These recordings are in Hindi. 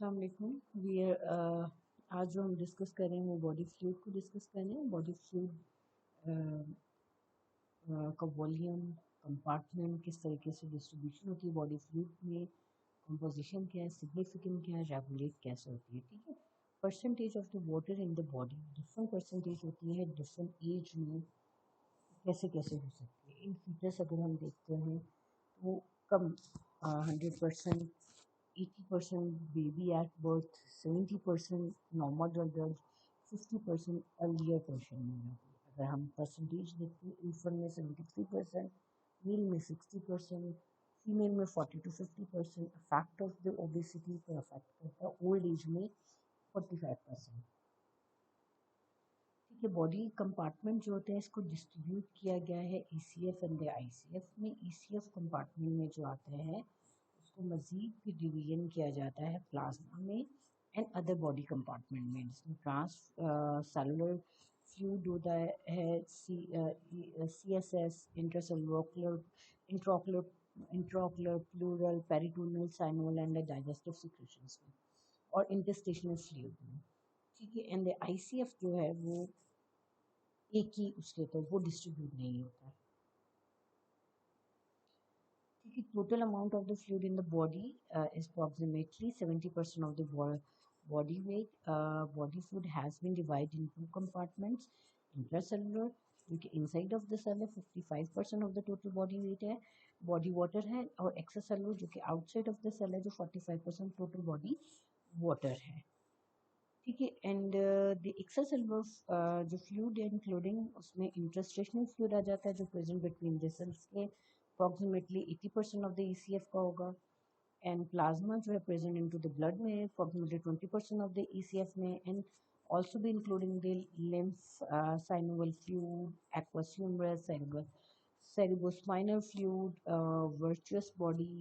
अस्सलाम वालेकुम। आज जो हम डिस्कस कर रहे हैं वो बॉडी फ्लूइड को डिस्कस कर रहे हैं। बॉडी फ्लूइड का वॉल्यूम, कंपार्टमेंट, किस तरीके से डिस्ट्रीब्यूशन होती है बॉडी फ्लूइड में, कंपोजिशन क्या है, सिग्निफिकेंट क्या है, रेगुलेट कैसे होती है। ठीक है। Percentage of the water in the body, different percentage होती है डिफरेंट एज में, कैसे कैसे हो सकती है। इन फीचर्स अगर हम देखते हैं तो कम 100%, 80% baby at birth, 70% normal adult, 50% earlier person में। अगर हम परसेंटेज देखते हैं, इन्फेंट में 73%, मेल में 60%, फीमेल में 40 to 50%। Fact of the obesity पर अफेक्ट करता है ओल्ड एज में 45%। ठीक है। बॉडी कंपार्टमेंट जो होते हैं इसको डिस्ट्रीब्यूट किया गया है ईसीएफ एंड आईसीएफ में। ईसीएफ कंपार्टमेंट में जो आते हैं उसको मज़ीद भी डिवीजन किया जाता है प्लाज्मा में एंड अदर बॉडी कंपार्टमेंट में, जिसमें ट्रांस सेलुलर फ्लूइड होता है, C S S, intracellular, intraocular, pleural, peritoneal, synovial and digestive secretions में, और इंटेस्टिशनल फ्लूइड में। ठीक है। एंड आईसीएफ जो है वो एक ही उसके तो वो डिस्ट्रीब्यूट नहीं होता है। ठीक है। Total amount of the fluid in the body is approximately 70% of the body weight. Body fluid has been divided in two compartments. Intracellular, जो कि inside of the cell है, 55% of the total body weight है, body water है, और extracellular जो कि outside of the cell है, जो 45% total body water है। ठीक है। एंड द एक्स्ट्रासेलुलर जो फ्लूइड है इंक्लूडिंग उसमें इंटरस्टेशनल फ्लूइड आ जाता है, जो प्रेजेंट बिटवीन द सेल्स के अप्रॉक्सीमेटली 80% ऑफ द ईसीएफ का होगा। एंड प्लाज्मा जो है प्रेजेंट इनटू द ब्लड में अप्रॉक्सीमेटली 20% ऑफ द ईसीएफ में, एंड ऑल्सो भी including the lymph, synovial fluid, aqueous humorous, cerebrospinal fluid, virtuous body,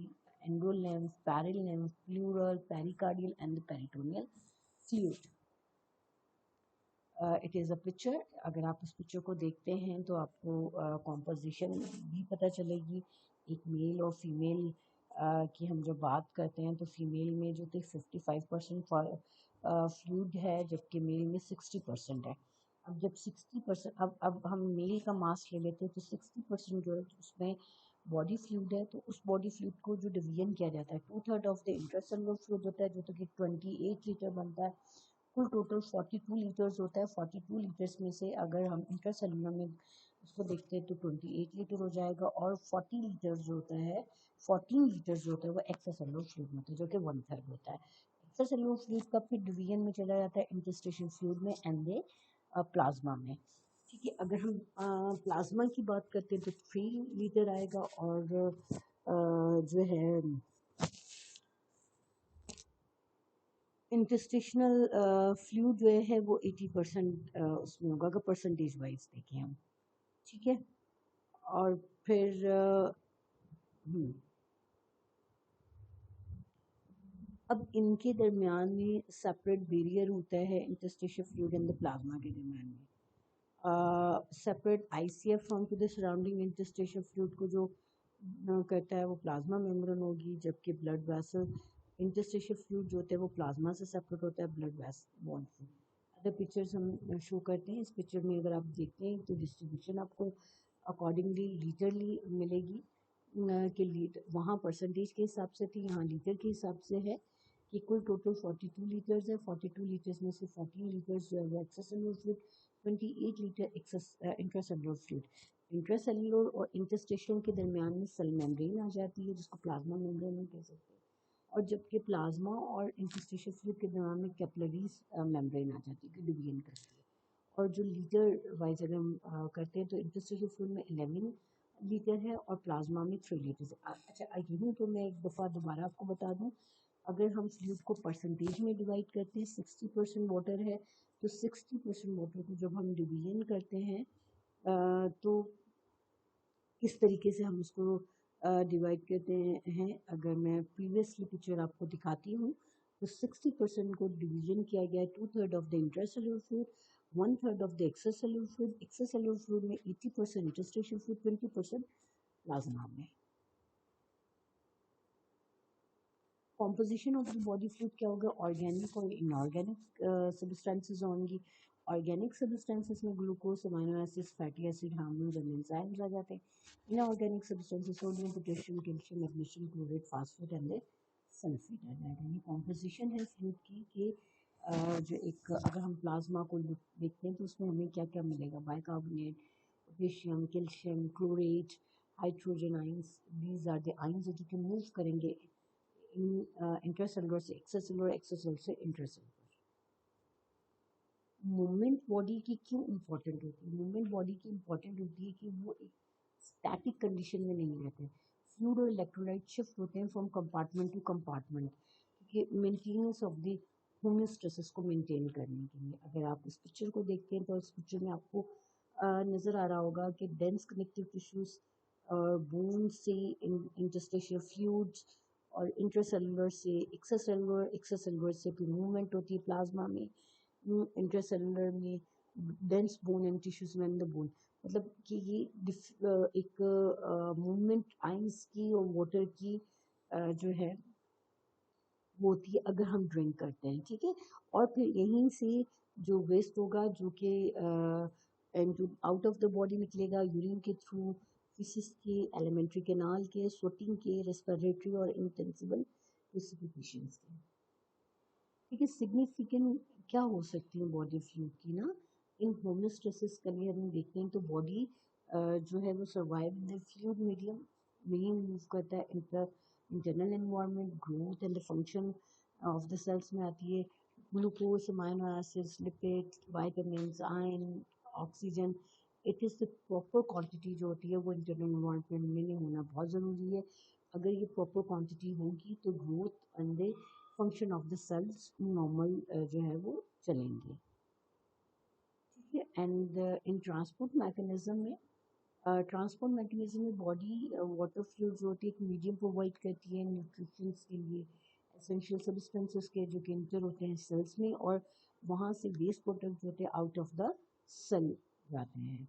endolymph, perilymph, pleural, pericardial and the peritoneal fluid. It is a picture. अगर आप इस पिक्चर को देखते हैं तो आपको कॉम्पोजिशन भी पता चलेगी। एक मेल और फीमेल की हम जब बात करते हैं तो फीमेल में जो थे 55% फ्लूइड है, जबकि मेल में 60% है। अब जब 60%, अब हम मेल का मास ले लेते हैं तो 60% जो है उसमें बॉडी फ्लूइड है, तो उस बॉडी फ्लूइड को जो डिवीजन किया जाता है, 2/3 ऑफ द इंट्रासेलुलर फ्लूइड होता है जो तो कि 28 लीटर बनता है। कुल टोटल 42 लीटर्स होता है। 42 लीटर्स में से अगर हम इंट्रासेलुलर में उसको देखते हैं तो 28 लीटर हो जाएगा, और 40 लीटर्स जो होता है, 14 लीटर्स जो होता है वो एक्स्ट्रासेलुलर फ्लूइड में होता है, जो कि 1/3 होता है। एक्स्ट्रासेलुलर फ्लूइड का फिर डिवीजन में चला जाता है इंटरस्टिशियल फ्लूइड में एंड दे प्लाज्मा में। ठीक है। अगर हम प्लाज्मा की बात करते हैं तो 3 लीटर आएगा, और जो है इंटरस्टिशनल फ्लूइड जो है वो 80% उसमें होगा, अगर परसेंटेज वाइज देखें हम। ठीक है। और फिर अब इनके दरमियान में सेपरेट बैरियर होता है interstitial fluid and the plasma के दरमियान में। Separate ICF from to the surrounding interstitial fluid को जो करता है वो प्लाज्मा मेम्ब्रेन होगी, जबकि ब्लड वेसल इंटरस्टिशियल फ्लूइड जो होता है वो प्लाज्मा से सेपरेट होता है ब्लड वेसल वॉल से। अदर पिक्चर्स हम शो करते हैं। इस पिक्चर में अगर आप देखते हैं तो डिस्ट्रीब्यूशन आपको अकॉर्डिंगली लीटरली मिलेगी, कि लीटर वहाँ परसेंटेज के हिसाब से थी, यहाँ लीटर के हिसाब से है, कि कुल टोटल 42 लीटर्स है। 42 लीटर्स में से 14 लीटर्स जो है वो extracellular fluid, 28 litre intracellular fluid. Intracellular और इंटरस्टिशियल के दरमियान में सेल मेम्ब्रेन आ जाती है, जिसको प्लाज्मा मेम्ब्रेन हम कह सकते हैं, और जबकि प्लाज्मा और इंटरस्टिशियल फ्लूइड के दरमियान में कैपिलरीज मेम्ब्रेन आ जाती है, डिवीजन करती है। और जो लीटर वाइज अगर हम करते हैं तो इंटरस्टिशियल फ्लूइड में 11 लीटर है और प्लाज्मा में 3 लीटर है। अच्छा, यही तो मैं एक दफ़ा दोबारा आपको बता दूं, अगर हम फ्लूइड को परसेंटेज में डिवाइड करते हैं, 60% वाटर है, तो 60% वाटर को जब हम डिवीजन करते हैं तो किस तरीके से हम उसको डिवाइड करते हैं, अगर मैं प्रीवियसली पिक्चर आपको दिखाती हूँ तो 60% को डिवीजन किया गया है। 2/3 of the intracellular fluid, 1/3 of the extracellular fluid. Extracellular fluid में 80% इंटरस्टिशियल फ्लूइड, 20% प्लाज्मा में। Composition of the body fluid क्या होगा, ऑर्गेनिक और इनऑर्गेनिक सब्सटेंसेस होंगी। ऑर्गेनिक सब्सटेंसेस में glucose, amino acids, fatty acid, hormones and enzymes आ जाते हैं। Inorganic substances sodium, potassium, calcium, magnesium, chloride, phosphate and sulphate आ जाएगा। ये कॉम्पोजिशन है फ्लूइड की कि जो एक अगर हम प्लाज्मा को देखते हैं तो उसमें हमें क्या क्या मिलेगा, bicarbonate, potassium, calcium, chlorate, hydrogen ions. These are the ions जो कि मूव करेंगे इंट्रासेलुलर से एक्स्ट्रासेलुलर, एक्स्ट्रासेलुलर से इंट्रासेलुलर। मूवमेंट बॉडी की क्यों इम्पोर्टेंट होती है? मूवमेंट बॉडी की इम्पोर्टेंट होती है कि वो एक स्टैटिक कंडीशन में नहीं रहते। फ्लूइड और इलेक्ट्रोलाइट शिफ्ट होते हैं फ्रॉम कंपार्टमेंट टू कंपार्टमेंट, क्योंकि मेंटेनेंस ऑफ द होमियोस्टेसिस को मेंटेन करने के लिए। अगर आप इस पिक्चर को देखते हैं तो इस पिक्चर में आपको नज़र आ रहा होगा कि डेंस कनेक्टिव टिश्यूज और बोन से इंटरस्टिशियल फ्लूइड्स, और इंट्रासेलुलर से एक्स्ट्रासेलुलर, एक्स्ट्रासेलुलर से फिर मूवमेंट होती है प्लाज्मा में, इंट्रासेलुलर में डेंस बोन एंड टिश्यूज में द बोन। मतलब कि ये एक मूवमेंट आइंस की और वाटर की जो है वो होती है अगर हम ड्रिंक करते हैं, ठीक है। और फिर यहीं से जो वेस्ट होगा जो कि आउट ऑफ द बॉडी निकलेगा यूरिन के थ्रू, फिसिस के, एलिमेंट्री कैनाल के, स्वेटिंग के, रेस्पिरेटरी और इंटेंसिबल प्रेसिपिटेशंस के। ठीक है, सिग्निफिकेंट क्या हो सकती है बॉडी फ्लूइड की ना, इन होमोस्टेसिस के लिए हम देखते हैं तो बॉडी जो है वो survive in the fluid medium में ही मूव करता है। Internal environment, growth and the function of the cells में आती है। Glucose, amino acids, lipid, vitamins, iron, oxygen, it is the proper quantity जो होती है वो इंटरनल एनवायरनमेंट में होना बहुत ज़रूरी है। अगर ये प्रॉपर क्वांटिटी होगी तो growth and the function of the sales normal जो है वो चलेंगे, ठीक है। एंड इन ट्रांसपोर्ट मैकेनिज्म में ट्रांसपोर्ट मैकेनिज्म में बॉडी वाटर फ्लूइड जो होती है एक मीडियम प्रोवाइड करती है न्यूट्रिशंस के लिए, एसेंशियल सब्सटेंसेस के जो कि इंटर होते हैं सेल्स में, और वहाँ से वेस्ट प्रोडक्ट जो होते हैं आउट ऑफ द सेल जाते हैं,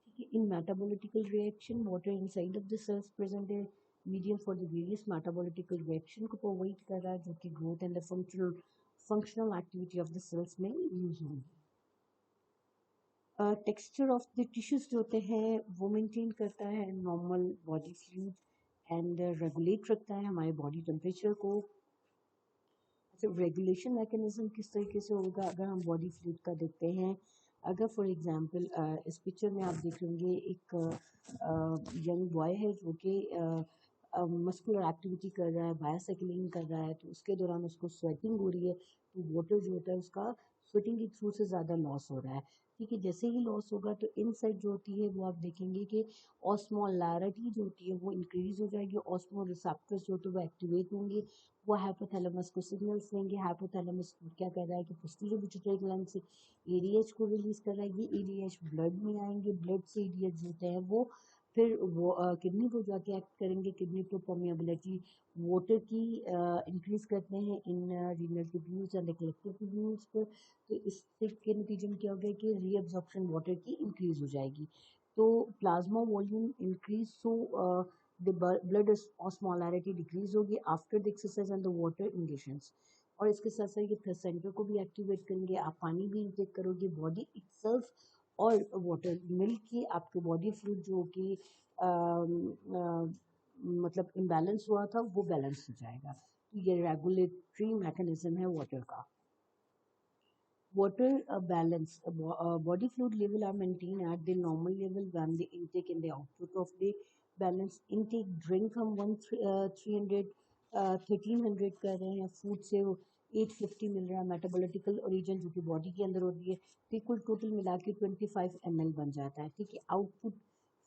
ठीक है। इन metabolic reaction water inside of the cells present है medium for the various metabolic reaction को प्रोवाइड कर रहा है जो कि growth and the functional activity of the cells में यूज होंगे। टेक्सचर ऑफ द टिश्यूज जो होते हैं वो मेंटेन करता है normal body fluid and regulate रखता है हमारे बॉडी टेम्परेचर को। अच्छा, रेगुलेशन मैकेनिज्म किस तरीके से होगा अगर हम बॉडी फ्लूइड का देखते हैं। अगर फॉर एग्जांपल इस पिक्चर में आप देखेंगे एक यंग बॉय है जो कि मस्कुलर एक्टिविटी कर रहा है, बायोसाइकिलिंग कर रहा है, तो उसके दौरान उसको स्वेटिंग हो रही है, तो वाटर जो होता है उसका स्वेटिंग के थ्रू से ज़्यादा लॉस हो रहा है, ठीक है। जैसे ही लॉस होगा तो इनसाइड जो होती है वो आप देखेंगे कि ऑस्मोलैरिटी जो होती है वो इंक्रीज हो जाएगी, ऑस्मो रिसेप्टर्स जो होते हैं वो एक्टिवेट होंगे, वो हाइपोथैलेमस को सिग्नल्स देंगे। हाइपोथैलेमस क्या कर रहा है कि पोस्टीरियर पिट्यूटरी ग्लैंड से एडीएच को रिलीज कर रहा है, ये एडीएच ब्लड में आएंगे, ब्लड से एडीएच होते हैं वो फिर वो किडनी को जाके एक्ट करेंगे, किडनी पे परमिएबिलिटी वाटर की इंक्रीज करते हैं in renal tubules and collective tubules पर। तो इससे के नतीजे में क्या होगा कि रीअब्जॉर्प्शन वाटर की इंक्रीज हो जाएगी, तो plasma volume increase, so the blood osmolarity decrease होगी after the exercise and the water injections. और इसके साथ साथ ये सेंटर को भी एक्टिवेट करेंगे, आप पानी भी इंटेक करोगे, बॉडी इटसेल्फ और वाटर मिल के आपके बॉडी फ्लूइड जो कि मतलब इम्बैलेंस हुआ था वो बैलेंस हो जाएगा। तो ये रेगुलेटरी मैकेनिज्म है वाटर का। Water balance, body fluid level are maintained at the normal level when the intake and the output of the balance intake drink हम 300 1300 कर रहे हैं, फूड से 850 मिल रहा है, मेटाबॉलिटिकल ओरिजिन जो कि बॉडी के अंदर होती है, तो इक्वल टोटल मिला के 25 ml बन जाता है, ठीक है। आउटपुट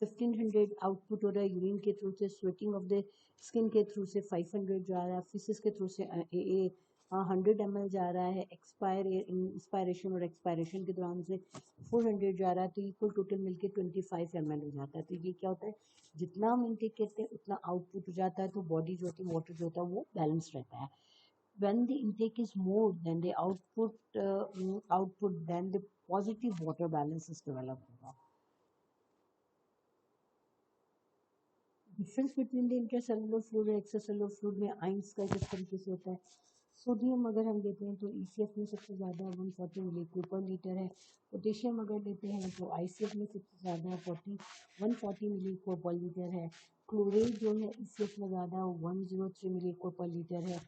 1500 आउटपुट हो रहा है यूरिन के थ्रू से, स्वेटिंग ऑफ द स्किन के थ्रू से 500 जा रहा है, फिसिस के थ्रू से 100 ml जा रहा है, इंस्पायरेशन और एक्सपायरेशन के दौरान से 400 जा रहा है, तो इक्वल टोटल मिलके 25 ml हो जाता है। तो ये क्या होता है, जितना हम इनटेक करते हैं उतना आउटपुट हो जाता है, तो बॉडी जो होती है वाटर जो होता है वो बैलेंस रहता है। when the intake is more than the output, then the positive water balance is developed होगा। Difference between the intracellular fluid और एक्स्ट्रासेलुलर फ्लूइड में आइंस का किस तरीके से होता है। सोडियम अगर हम लेते हैं तो ईसीएफ में सबसे ज़्यादा 140 मिलीक्यूल पर लीटर है। पोटेशियम अगर लेते हैं तो आईसीएफ में सबसे ज़्यादा 140 मिलीक्यूल पर लीटर है। क्लोरेट जो है ईसीएफ में ज़्यादा 103 मिलीक्यूल पर लीटर है।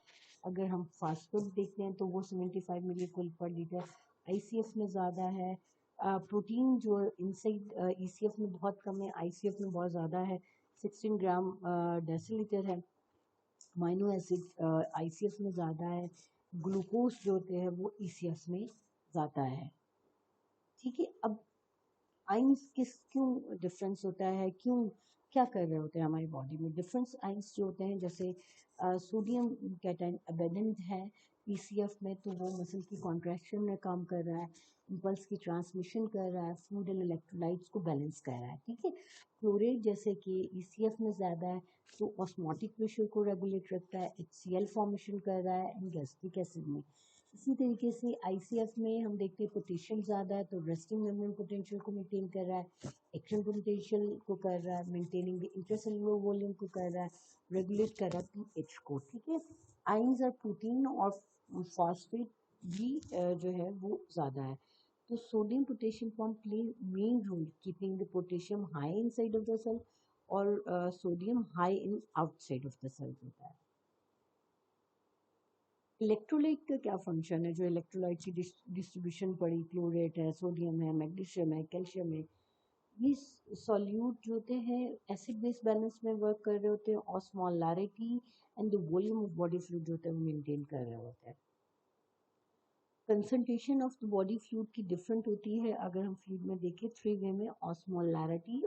अगर हम फास्फोरेट देखते हैं तो वो 75 मिलीक्यूल पर लीटर आईसीएफ में ज़्यादा है। प्रोटीन जो इनसाइड ईसीएफ में बहुत कम है, आईसीएफ में बहुत ज़्यादा है, 16 ग्राम डेसीलीटर है। अमाइनो एसिड आईसीएफ में ज़्यादा है। ग्लूकोज जो होते हैं वो ईसीएफ में ज़्यादा है। ठीक है, अब आइंस क्यों डिफरेंस होता है, क्यों क्या कर रहे होते हैं हमारी बॉडी में। डिफरेंस आइंस जो होते हैं जैसे सोडियम कैटायन अबेंडेंट है पीसीएफ में तो वो मसल की कॉन्ट्रैक्शन में काम कर रहा है, इम्पल्स की ट्रांसमिशन कर रहा है, फूड एंड इलेक्ट्रोलाइट्स को बैलेंस कर रहा है। ठीक है, क्लोरेट जैसे कि ईसीएफ में ज़्यादा है तो ऑस्मोटिक प्रेशर को रेगुलेट रखता है, एचसीएल फॉर्मेशन कर रहा है एंड गैस्ट्रिक एसिड में। इसी तरीके से आईसीएफ में हम देखते हैं पोटेशियम ज़्यादा है तो रेस्टिंग मेम्ब्रेन पोटेंशियल को मेंटेन कर रहा है, एक्शन पोटेंशियल को कर रहा है, मेंटेनिंग द इंट्रासेलुलर वॉल्यूम को कर रहा है, रेगुलेट कर रहा है पीएच को। ठीक है, आइंस और प्रोटीन और फॉस्फेट भी जो है वो ज़्यादा है। तो sodium potassium pump play main role keeping the potassium high inside of the cell और sodium high in outside of the cell होता है। इलेक्ट्रोलाइट का क्या फंक्शन है, जो इलेक्ट्रोलाइट की डिस्ट्रीब्यूशन पड़ी, क्लोरेट है, सोडियम है, मैग्नीशियम है, कैल्शियम है, ये सॉल्यूट जो होते हैं एसिड बेस बैलेंस में वर्क कर रहे होते हैं, osmolarity and the volume of body fluid जो होता है वो मेंटेन कर रहे होते हैं। Concentration of the body fluid की डिफरेंट होती है। अगर हम फ्लूइड में देखें 3 वे में, osmolarity,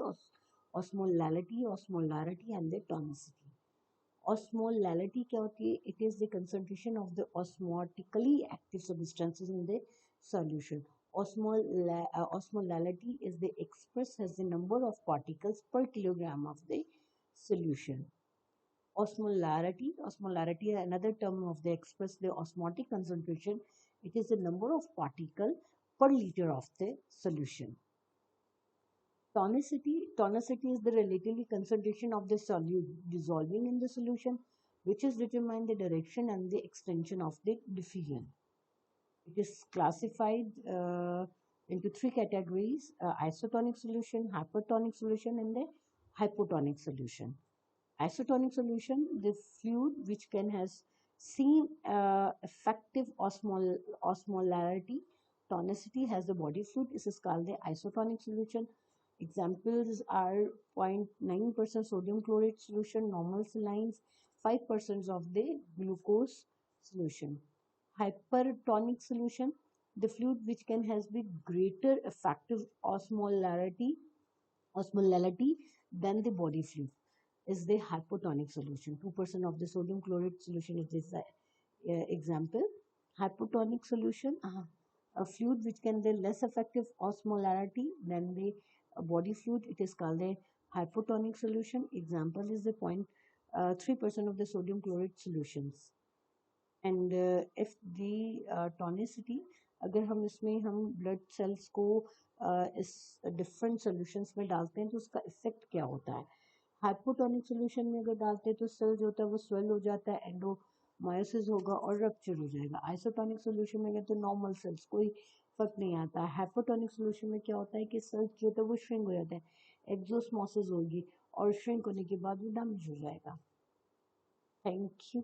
osmolarity and the tonicity. Osmolality क्या होती है? It is the concentration of the osmotically active substances in the solution. Osmolality is the expressed as the number of particles per kilogram of the solution. Osmolarity is another term of the express the osmotic concentration. It is the number of particle per liter of the solution. Tonicity is the relative concentration of the solute dissolving in the solution, which is determine the direction and the extension of the diffusion. It is classified into three categories: isotonic solution, hypertonic solution, and the hypotonic solution. Isotonic solution, the fluid which can has same effective osmolarity, tonicity has the body fluid. This is called the isotonic solution. Examples are 0.9% sodium chlorate solution, normal salines, 5% of the glucose solution. Hypertonic solution, the fluid which can has the greater effective osmolality than the body fluid is the hypotonic solution. 2% of the sodium chlorate solution is this example. Hypotonic solution, a fluid which can the less effective osmolarity than the body fluid, it is called the hypotonic solution. Example is the 0.3% of the sodium chlorate solutions. And if the tonicity, अगर हम इसमें हम ब्लड सेल्स को इस डिफरेंट सॉल्यूशंस में डालते हैं तो उसका इफेक्ट क्या होता है। हाइपोटोनिक सॉल्यूशन में अगर डालते हैं तो सेल जो होता है वो स्वेल हो जाता है, एंडोमायोसिस होगा और रप्चर हो जाएगा। आइसोटोनिक सॉल्यूशन में तो नॉर्मल सेल्स कोई फर्क नहीं आता है। हाइपोटोनिक सॉल्यूशन में क्या होता है कि सेल्स जो होता है वो श्रिंक हो जाता है, एक्सोस्मोसिस होगी और श्रिंक होने के बाद वो डैमेज हो जाएगा। Thank you.